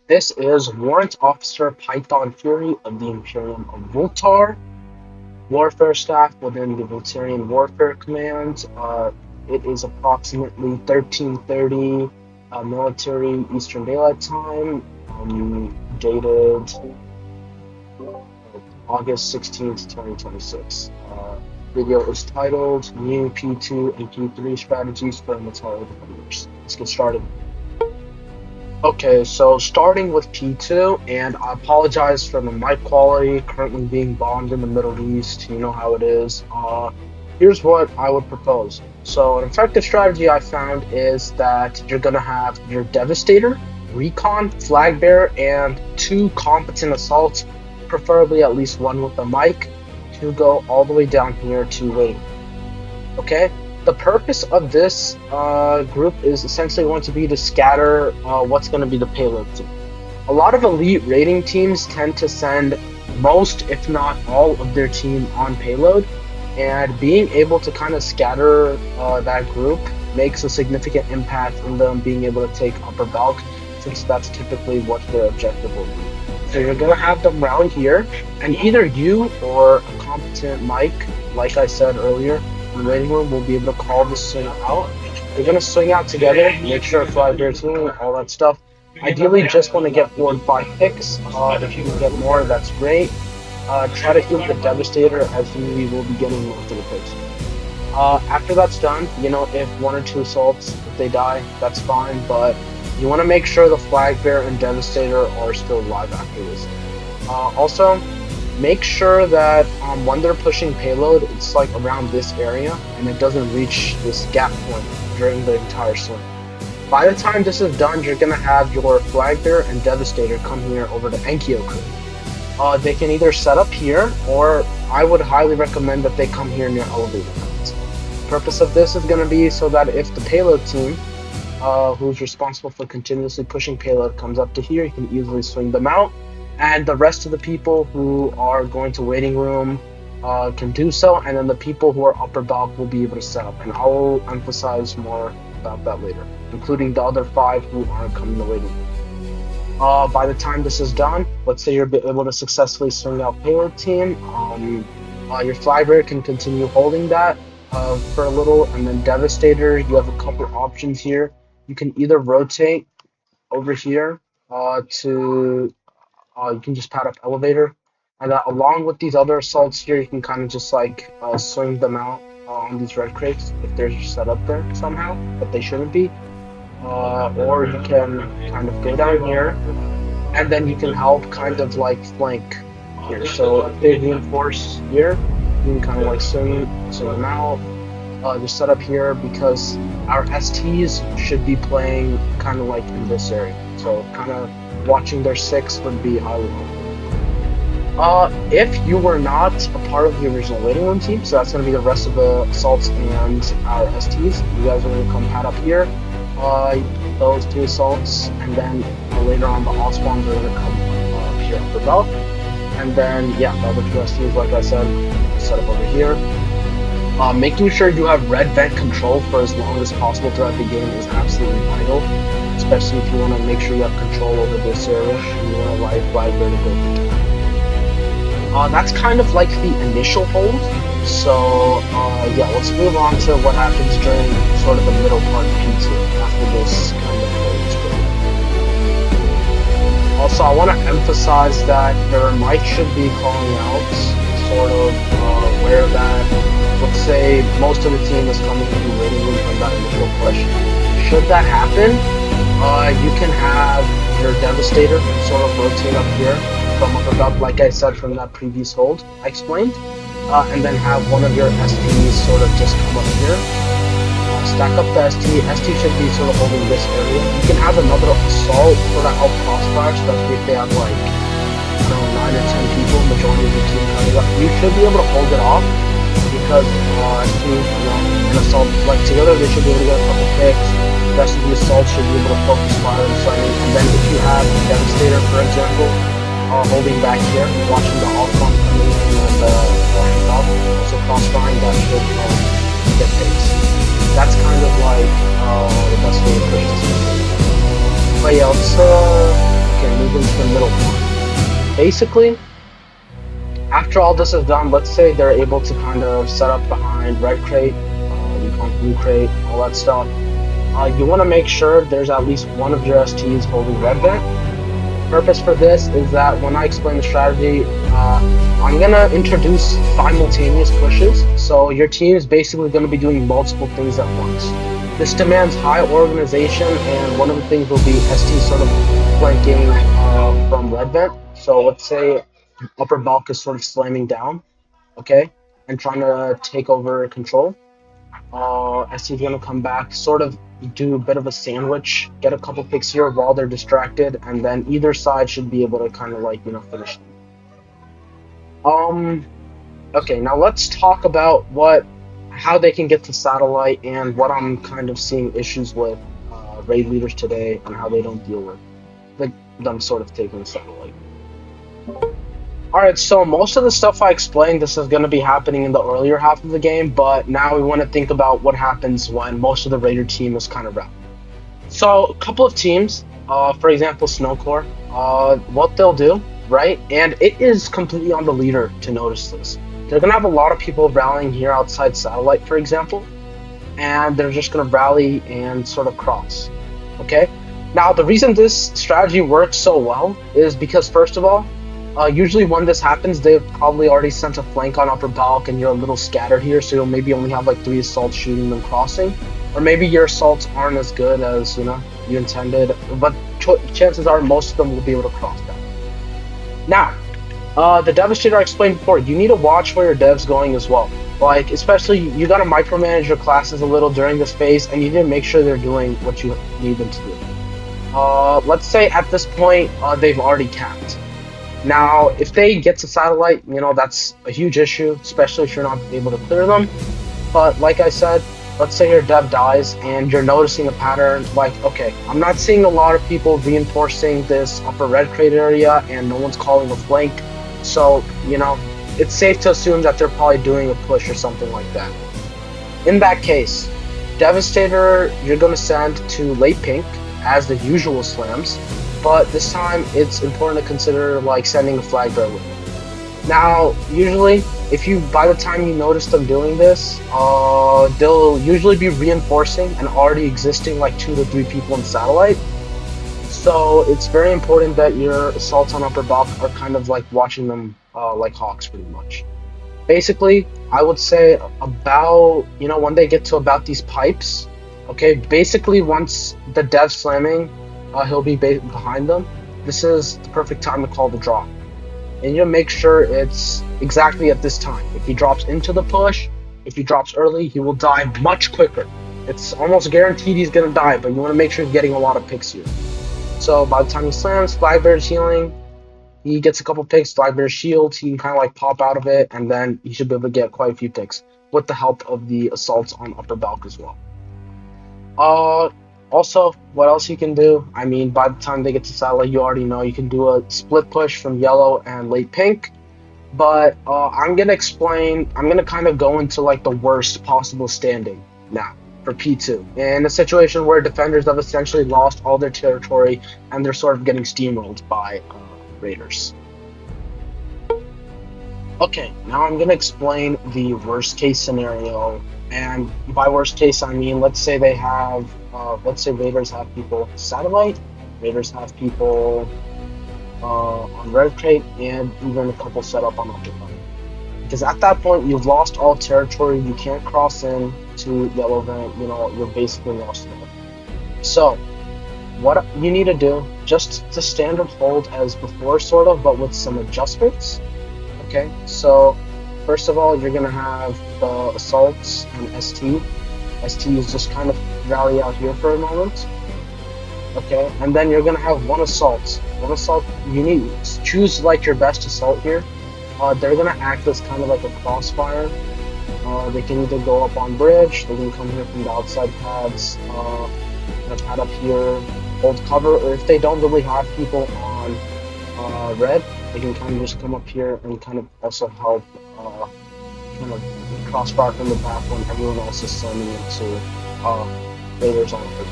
This is Warrant Officer Python Fury of the Imperium of Voltar, Warfare Staff within the Voltarian Warfare Command. It is approximately 13:30 military Eastern Daylight Time, dated August 16th, 2026. Video is titled New P2 and P3 Strategies for Mataro Defenders. Let's get started. Okay, so starting with P2, and I apologize for the mic quality currently being bombed in the Middle East. You know how it is. Here's what I would propose. So, an effective strategy I found is that you're gonna have your Devastator, Recon, Flag Bearer, and two competent assaults, preferably at least one with a mic, to go all the way down here to waiting. Okay, the purpose of this group is essentially going to be to scatter what's going to be the payload team. A lot of elite raiding teams tend to send most, if not all, of their team on payload, and being able to kind of scatter that group makes a significant impact in them being able to take upper bulk, since that's typically what their objective will be. So you're going to have them round here, and either you or a competent mic, like I said earlier, in the waiting room will be able to call the swing out. You're going to swing out together, make sure flag bear team, all that stuff. Ideally, just want to get 4 and 5 picks. If you can get more, that's great. Try to heal the Devastator, as he will be getting most of the picks. After that's done, if one or two assaults, if they die, that's fine, but you want to make sure the Flag Bearer and Devastator are still alive after this. Also, make sure that when they're pushing payload, it's like around this area, and it doesn't reach this gap point during the entire swing. By the time this is done, you're going to have your Flag Bearer and Devastator come here over to Enkyo Crew. They can either set up here, or I would highly recommend that they come here near elevator points. The purpose of this is going to be so that if the payload team, who's responsible for continuously pushing payload, comes up to here, you can easily swing them out, and the rest of the people who are going to waiting room can do so, and then the people who are upper bulk will be able to set up, and I'll emphasize more about that later, including the other 5 who aren't coming to waiting room. By the time this is done, let's say you're able to successfully swing out payload team, your flag bearer can continue holding that for a little, and then Devastator, you have a couple options here. You can either rotate over here to you can just pad up elevator, and along with these other assaults here, you can kind of just like swing them out on these red crates if they're set up there somehow, but they shouldn't be. Or you can kind of go down here, and then you can help kind of like flank here. So if they reinforce here, you can kind of like swing them out. Just set up here because our STs should be playing kind of like in this area. So kind of watching their 6 would be highly helpful. If you were not a part of the original waiting room team, so that's going to be the rest of the assaults and our STs, you guys are going to come pad up here. Those 2 assaults, and then later on the all spawns are going to come up here up above. And then, yeah, the other 2 STs, like I said, set up over here. Making sure you have red vent control for as long as possible throughout the game is absolutely vital, especially if you want to make sure you have control over this area and you want to light flag there to go through. That's kind of like the initial hold. So yeah, let's move on to what happens during sort of the middle part of P2 after this kind of hold is going. Also, I want to emphasize that your mic should be calling out sort of where that, let's say most of the team is coming to the waiting room from that initial push. Should that happen, you can have your Devastator sort of rotate up here from up above, like I said from that previous hold I explained, and then have one of your STs sort of just come up here. Stack up the ST. ST should be sort of holding this area. You can have another assault for that help crossfire, especially if they have like, I don't know, 9 or 10 people, majority of the team coming up. You should be able to hold it off, because ST, an assault, like together they should be able to get a couple picks. The rest of the assault should be able to focus fire and sighting. And then if you have a Devastator, for example, holding back here, watching the off one coming in and also crossfiring, that should get picks. That's kind of like the best way to push this game. But yeah, let's okay, and move into the middle part. Basically, after all this is done, let's say they're able to kind of set up behind red crate, recon blue crate, all that stuff. You want to make sure there's at least one of your STs holding red vent. Purpose for this is that when I explain the strategy, I'm gonna introduce simultaneous pushes. So your team is basically going to be doing multiple things at once. This demands high organization, and one of the things will be ST sort of flanking from red vent. So let's say upper bulk is sort of slamming down, okay, and trying to take over control. ST is gonna come back, sort of do a bit of a sandwich, get a couple picks here while they're distracted, and then either side should be able to kind of like finish them. Okay, now let's talk about how they can get to satellite and what I'm kind of seeing issues with raid leaders today and how they don't deal with them sort of taking the satellite. Alright, so most of the stuff I explained, this is going to be happening in the earlier half of the game, but now we want to think about what happens when most of the raider team is kind of wrapped. So, a couple of teams, for example, Snowcore, what they'll do, right, and it is completely on the leader to notice this. They're going to have a lot of people rallying here outside satellite, for example, and they're just going to rally and sort of cross, okay? Now, the reason this strategy works so well is because, first of all, usually when this happens, they've probably already sent a flank on upper bulk and you're a little scattered here, so you'll maybe only have like 3 assaults shooting them crossing. Or maybe your assaults aren't as good as, you intended, but chances are most of them will be able to cross that. Now, the Devastator I explained before, you need to watch where your dev's going as well. Like, especially, you gotta micromanage your classes a little during this phase, and you need to make sure they're doing what you need them to do. Let's say at this point, they've already capped. Now, if they get to satellite, that's a huge issue, especially if you're not able to clear them. But like I said, let's say your dev dies and you're noticing a pattern, like, okay, I'm not seeing a lot of people reinforcing this upper red crate area and no one's calling a flank. So, it's safe to assume that they're probably doing a push or something like that. In that case, Devastator, you're going to send to late pink as the usual slams. But this time, it's important to consider like sending a flag bearer with them. Now, usually, by the time you notice them doing this, they'll usually be reinforcing and already existing like 2 to 3 people in satellite. So it's very important that your assaults on upper bulk are kind of like watching them like hawks, pretty much. Basically, I would say about when they get to about these pipes, okay. Basically, once the dev's slamming. He'll be behind them. This is the perfect time to call the drop. And you'll make sure it's exactly at this time. If he drops into the push, if he drops early, he will die much quicker. It's almost guaranteed he's going to die, but you want to make sure he's getting a lot of picks here. So by the time he slams, Flagbear's healing, he gets a couple picks, Flagbear's shield, he can kind of like pop out of it, and then he should be able to get quite a few picks with the help of the assaults on upper bulk as well. Also, what else you can do? I mean, by the time they get to satellite, you already know you can do a split push from yellow and late pink. But I'm gonna kind of go into like the worst possible standing now for P2. In a situation where defenders have essentially lost all their territory and they're sort of getting steamrolled by raiders. Okay, now I'm gonna explain the worst case scenario. And by worst case, I mean, let's say they have, let's say raiders have people satellite, raiders have people on red crate, and even a couple set up on upper bulk. Because at that point, you've lost all territory, you can't cross in to yellow vent, you're basically lost it. So, what you need to do, just the standard hold as before, sort of, but with some adjustments. Okay, so first of all, you're going to have the assaults and ST. ST is just kind of rally out here for a moment. Okay, and then you're going to have one assault. One assault, you need to choose like your best assault here. They're going to act as kind of like a crossfire. They can either go up on bridge, they can come here from the outside pads, pad up here, hold cover, or if they don't really have people on red, they can kind of just come up here and kind of also help kind of crossfire from the back when everyone else is sending into raiders on it.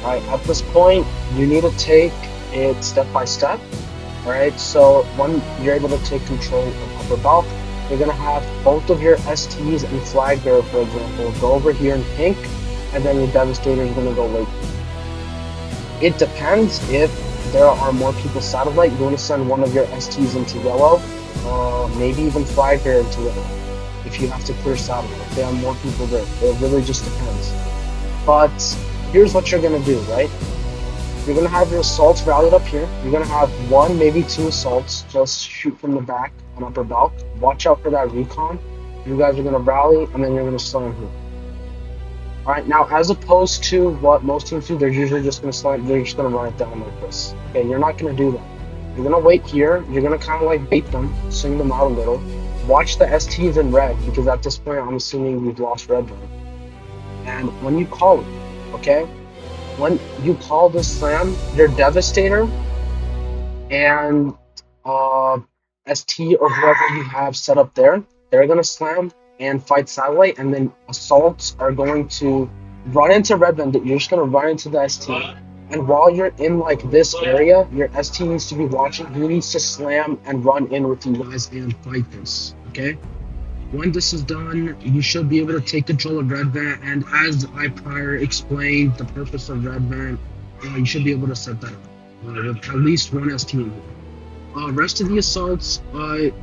Alright, at this point, you need to take it step by step. All right, so when you're able to take control of upper bulk, you're gonna have both of your STs and flag bearer, for example, go over here in pink, and then your devastator is gonna go late. It depends if there are more people satellite. You want to send one of your STs into yellow, maybe even flag bearer into yellow. If you have to clear satellite, if there are more people there, it really just depends. But here's what you're gonna do, right? You're gonna have your assaults rallied up here. You're gonna have one, maybe two assaults. Just shoot from the back on upper bulk. Watch out for that recon. You guys are gonna rally, and then you're gonna slam here. All right. Now, as opposed to what most teams do, they're usually just gonna slam. They're just gonna run it down like this. Okay, you're not gonna do that. You're gonna wait here. You're gonna kind of like bait them, swing them out a little. Watch the STs in red because at this point, I'm assuming you've lost red line. And when you call it, okay, when you call the slam, your devastator and uh, ST or whoever you have set up there, they're gonna slam and fight satellite, and then assaults are going to run into red bandit. You're just gonna run into the ST, and while you're in like this area, your ST needs to be watching. He needs to slam and run in with you guys and fight this. Okay. When this is done, you should be able to take control of Red Vent, and as I prior explained the purpose of Red Vent, you should be able to set that up with at least one ST. Rest of the assaults,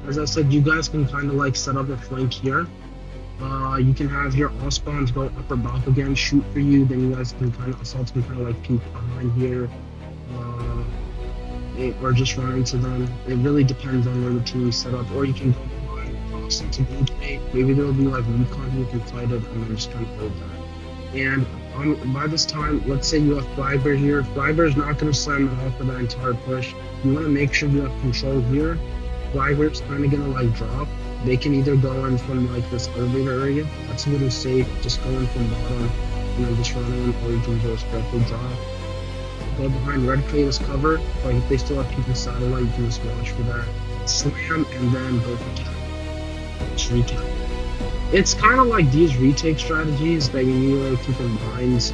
as I said, you guys can kind of like set up a flank here. You can have your all spawns go upper bulk again, shoot for you. Then you guys can kind of assaults can kind of like peek behind here, or just run into them. It really depends on where the team is set up. Or you can go behind, cross into rotate. Maybe there'll be like recon you can fight it, and then just kind of hold that. And by this time, let's say you have Flybear here. Flybear's not going to slam it off for that entire push. You want to make sure you have control here. Flybear's kind of going to like drop. They can either go in from like this elevator area. That's a little safe. Just go in from bottom and then just run in, or you can just directly drop. Go behind red crate as cover. Like if they still have people satellite, you can just watch for that. Slam and then go for tap. Just retap. It's kind of like these retake strategies that you need to really keep in mind.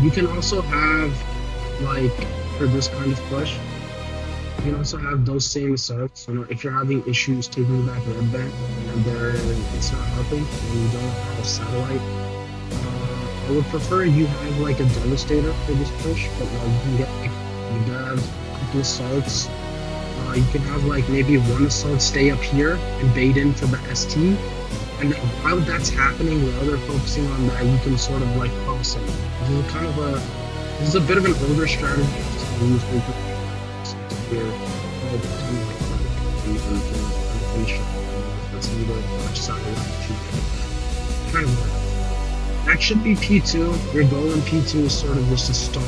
You can also have, like, for this kind of push, you can also have those same assaults. You know, if you're having issues taking back red bank and it's not helping, and you don't have satellite, I would prefer you have like a devastator for this push, but you can get like you have a couple assaults. You can have like maybe one assault stay up here and bait in for the ST, and then while that's happening, while they're focusing on that, you can sort of like cross it. This is a bit of an older strategy. Here, here, kind of that should be P2. Your goal in P2 is sort of just to stall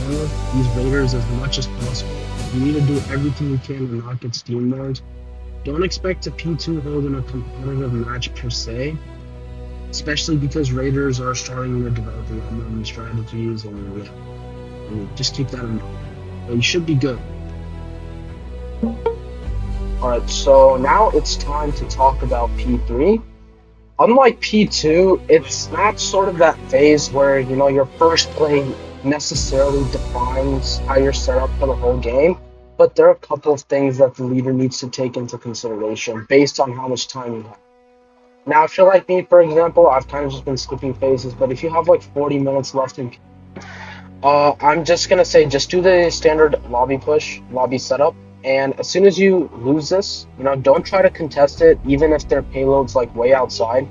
these raiders as much as possible. You need to do everything you can to not get steamrolled. Don't expect a P2 hold in a competitive match per se, especially because raiders are starting to develop a lot more new strategies, and just keep that in mind. But you should be good. Alright, so now it's time to talk about P3. Unlike P2, it's not sort of that phase where, you know, your first play necessarily defines how you're set up for the whole game, but there are a couple of things that the leader needs to take into consideration based on how much time you have. Now, if you're like me, for example, I've kind of just been skipping phases, but if you have like 40 minutes left in I'm just going to say just do the standard lobby push, lobby setup, and as soon as you lose this, you know, don't try to contest it, even if their payload's like way outside.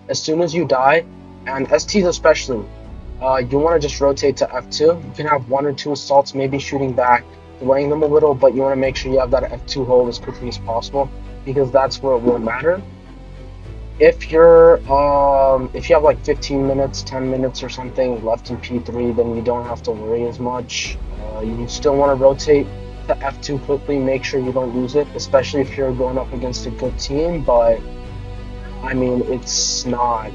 As soon as you die, and STs especially, you want to just rotate to F2. You can have one or two assaults, maybe shooting back, delaying them a little, but you want to make sure you have that F2 hold as quickly as possible, because that's where it will matter. If if you have like 15 minutes, 10 minutes or something left in P3, then you don't have to worry as much. You still want to rotate to F2 quickly, make sure you don't lose it, especially if you're going up against a good team, but I mean, it's not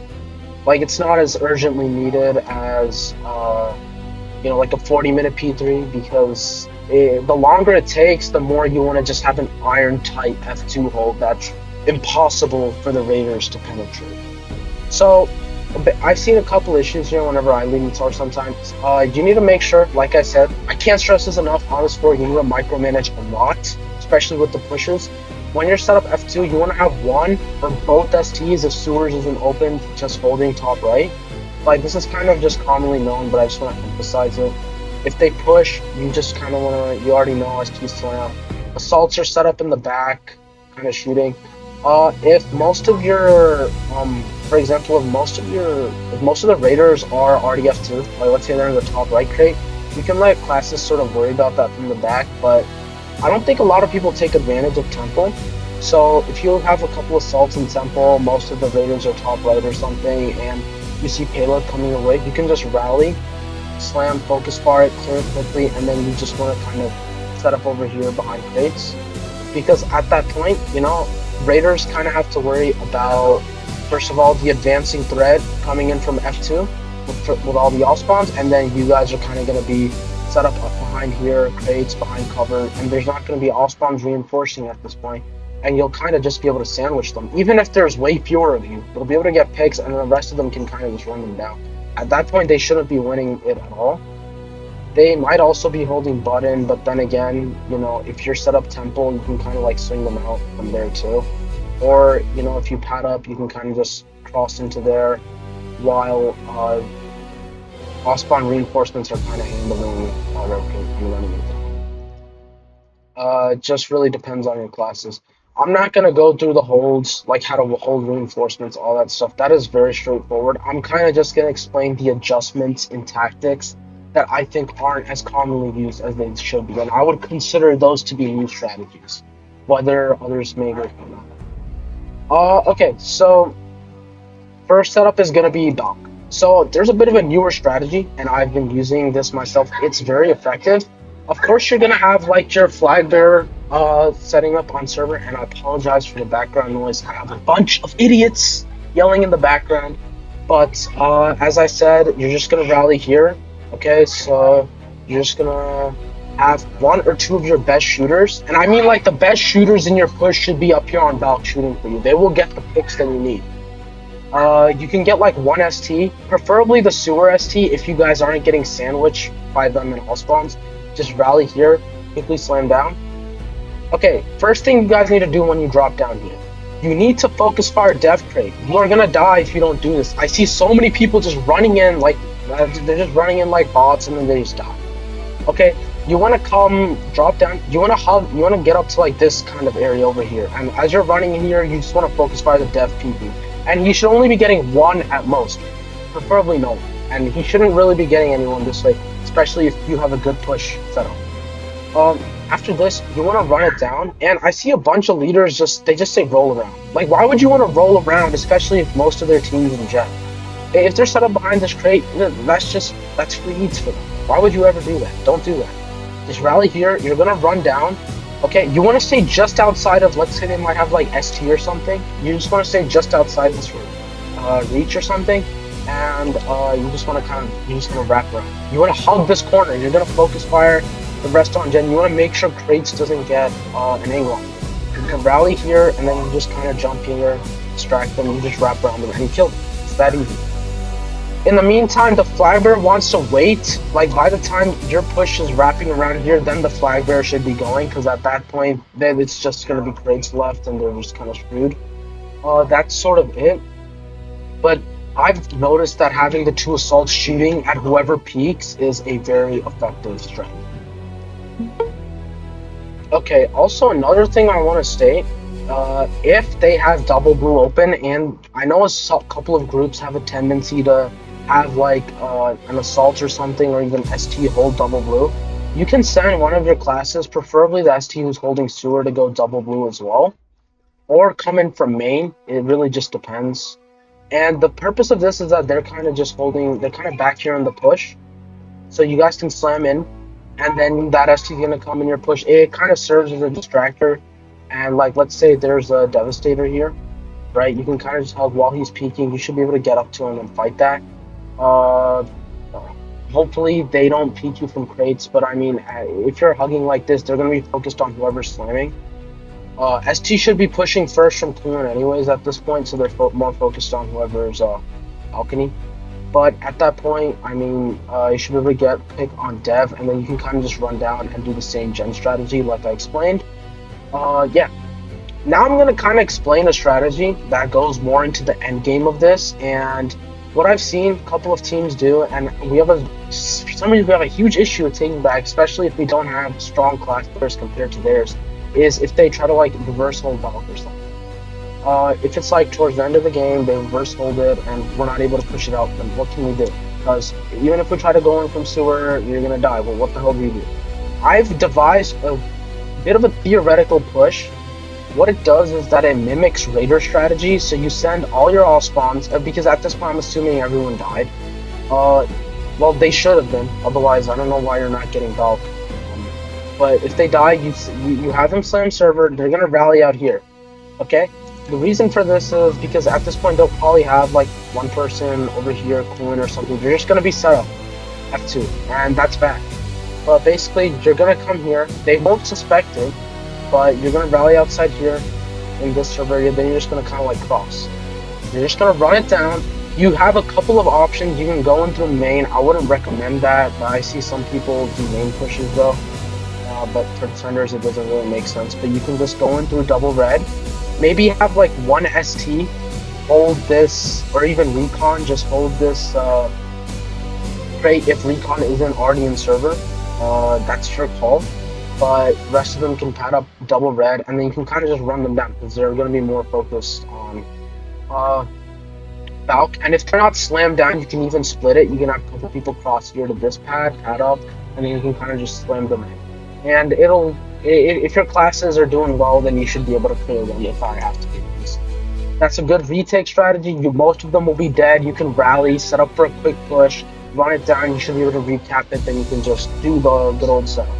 as urgently needed as you know, like a 40-minute P3, because the longer it takes, the more you want to just have an iron tight F2 hold that's impossible for the raiders to penetrate. So I've seen a couple issues here whenever I lead Mataro sometimes. You need to make sure, like I said, I can't stress this enough on this floor. You need to micromanage a lot, especially with the pushes. When you're set up F2, you want to have one or both STs if sewers isn't open, just holding top right. Like, this is kind of just commonly known, but I just want to emphasize it. If they push, you just kind of want to, you already know ST slam. Assaults are set up in the back, kind of shooting. If most of your, for example, if most of the raiders are already F2, like let's say they're in the top right crate, you can let classes sort of worry about that from the back, but I don't think a lot of people take advantage of temple. So if you have a couple assaults in temple, most of the raiders are top right or something, and you see payload coming away, you can just rally, slam, focus fire it, clear it quickly, and then you just want to kind of set up over here behind crates. Because at that point, you know, raiders kind of have to worry about, first of all, the advancing threat coming in from F2 with all the all spawns, and then you guys are kind of going to be set up behind here, crates, behind cover, and there's not going to be all spawns reinforcing at this point, and you'll kind of just be able to sandwich them. Even if there's way fewer of you, you'll be able to get picks, and the rest of them can kind of just run them down. At that point, they shouldn't be winning it at all. They might also be holding button, but then again, you know, if you're set up temple, you can kind of like swing them out from there too. Or, you know, if you pad up, you can kind of just cross into there while off-spawn reinforcements are kind of handling and running it down. Just really depends on your classes. I'm not going to go through the holds, like how to hold reinforcements, all that stuff. That is very straightforward. I'm kind of just going to explain the adjustments in tactics that I think aren't as commonly used as they should be. And I would consider those to be new strategies, whether others may agree or not. Okay, so first setup is going to be Doc. So there's a bit of a newer strategy, and I've been using this myself. It's very effective. Of course, you're going to have like your flag bearer setting up on server, and I apologize for the background noise. I have a bunch of idiots yelling in the background. But as I said, you're just going to rally here. Okay, so you're just going to have one or two of your best shooters. And I mean like the best shooters in your push should be up here on Valk shooting for you. They will get the picks that you need. You can get like one ST, preferably the sewer ST if you guys aren't getting sandwiched by them in all spawns. Just rally here, quickly slam down. Okay, first thing you guys need to do when you drop down here. You need to focus fire dev crate. You are gonna die if you don't do this. I see so many people just running in like, they're just running in like bots and then they just die. Okay, you want to come drop down, you want to hug, you want to get up to like this kind of area over here, and as you're running in here, you just want to focus fire the dev PP, and he should only be getting one at most, preferably no one, and he shouldn't really be getting anyone this way, especially if you have a good push setup. After this, you want to run it down, and I see a bunch of leaders they just say roll around. Like, why would you want to roll around, especially if most of their teams in jet? If they're set up behind this crate, that's free eats for them. Why would you ever do that? Don't do that. Just rally here. You're gonna run down. Okay, you want to stay just outside of. Let's say they might have like ST or something. You just want to stay just outside this reach or something, and you just want to wrap around. You want to hug this corner. You're gonna focus fire the rest on gen. You want to make sure crates doesn't get an angle on you. You can rally here, and then you just kind of jump here, distract them. You just wrap around them and you kill them. It's that easy. In the meantime, the flag bearer wants to wait. Like, by the time your push is wrapping around here, then the flag bearer should be going, because at that point, then it's just going to be crates left, and they're just kind of screwed. That's sort of it. But I've noticed that having the two assaults shooting at whoever peaks is a very effective strategy. Okay, also another thing I want to state, if they have double blue open, and I know a couple of groups have a tendency to have like an assault or something, or even ST hold double blue, you can send one of your classes, preferably the ST who's holding sewer, to go double blue as well, or come in from main. It really just depends. And the purpose of this is that they're kind of back here in the push, so you guys can slam in, and then that ST is gonna come in your push. It kind of serves as a distractor, and like, let's say there's a devastator here, right? You can kind of just hug while he's peeking. You should be able to get up to him and fight that. Hopefully they don't peek you from crates, but I mean, if you're hugging like this, they're gonna be focused on whoever's slamming. ST should be pushing first from coolant anyways at this point, so they're more focused on whoever's balcony. But at that point, I mean, you should be able to get pick on dev, and then you can kind of just run down and do the same gen strategy like I explained. Yeah. Now I'm gonna kind of explain a strategy that goes more into the end game of this, and what I've seen a couple of teams do, and we have for some reason we have a huge issue with taking back, especially if we don't have strong class players compared to theirs, is if they try to like reverse hold Valk or something. If it's like towards the end of the game, they reverse hold it, and we're not able to push it out, then what can we do? Because even if we try to go in from sewer, you're gonna die. Well, what the hell do we do? I've devised a bit of a theoretical push. What it does is that it mimics Raider strategy, so you send all your all spawns, because at this point I'm assuming everyone died. Uh, well, they should have been, otherwise I don't know why you're not getting Valk. But if they die, you have them slam server, they're gonna rally out here, okay? The reason for this is because at this point they'll probably have like one person over here, Coin or something. They're just gonna be set up F2, and that's bad. But basically, you're gonna come here, they won't suspect it, but you're gonna rally outside here in this server area, then you're just gonna kind of like cross. You're just gonna run it down. You have a couple of options. You can go in through main. I wouldn't recommend that, but I see some people do main pushes though. But for defenders, it doesn't really make sense. But you can just go in through double red. Maybe have like one ST, hold this, or even recon, just hold this crate if recon isn't already in server. That's your call. But rest of them can pad up double red, and then you can kind of just run them down because they're going to be more focused on Valk. And if they're not slammed down, you can even split it. You can have a couple people cross here to this pad up, and then you can kind of just slam them in. And if your classes are doing well, then you should be able to clear them if I have to do this. That's a good retake strategy. Most of them will be dead. You can rally, set up for a quick push, run it down. You should be able to recap it. Then you can just do the good old setup.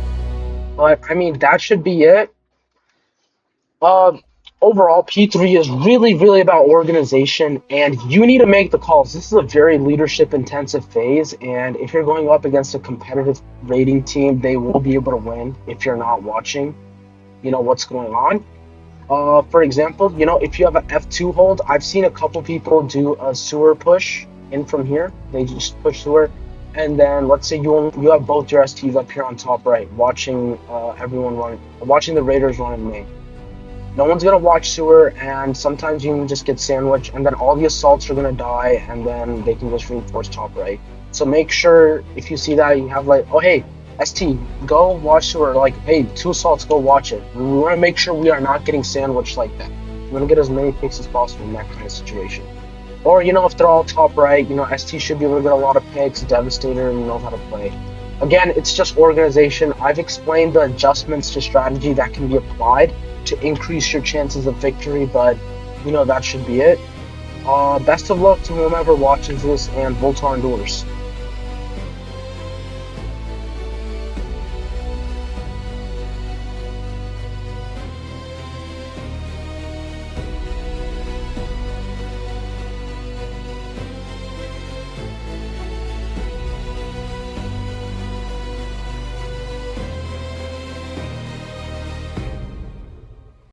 But I mean, that should be it. Uh, Overall, P3 is really, really about organization, and you need to make the calls. This is a very leadership-intensive phase, and if you're going up against a competitive rating team, they will be able to win if you're not watching, what's going on. For example, if you have an F2 hold, I've seen a couple people do a sewer push in from here. They just push sewer, and then let's say you have both your STs up here on top right, watching everyone running, watching the Raiders run in main. No one's gonna watch sewer, and sometimes you can just get sandwiched, and then all the assaults are gonna die, and then they can just reinforce top right. So make sure if you see that you have like, oh hey, ST, go watch sewer. Like, hey, 2 assaults, go watch it. We want to make sure we are not getting sandwiched like that. We want to get as many picks as possible in that kind of situation. Or if they're all top right, ST should be able to get a lot of picks. Devastator knows how to play. Again, it's just organization. I've explained the adjustments to strategy that can be applied to increase your chances of victory, but that should be it. Best of luck to whomever watches this, and Voltar endures.